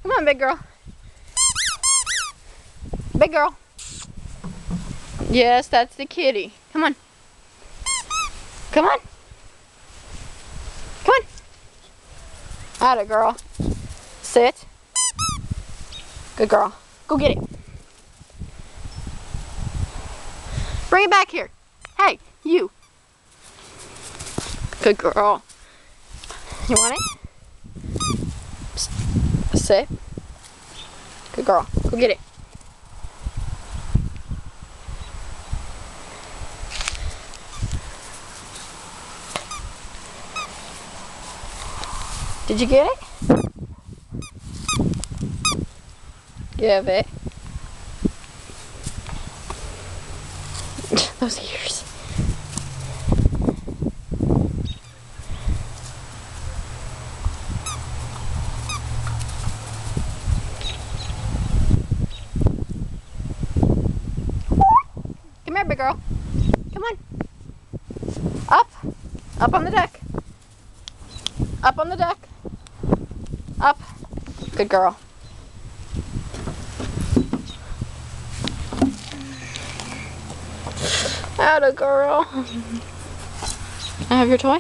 Come on, big girl. Big girl. Yes, that's the kitty. Come on. Come on. Come on. Atta girl. Sit. Good girl. Go get it. Bring it back here. Hey, you. Good girl. You want it? Sit. Good girl. Go get it. Did you get it? Give it. Those ears. Come here, big girl. Come on. Up. Up on the deck. Up on the deck. Up. Good girl. Atta girl. I have your toy?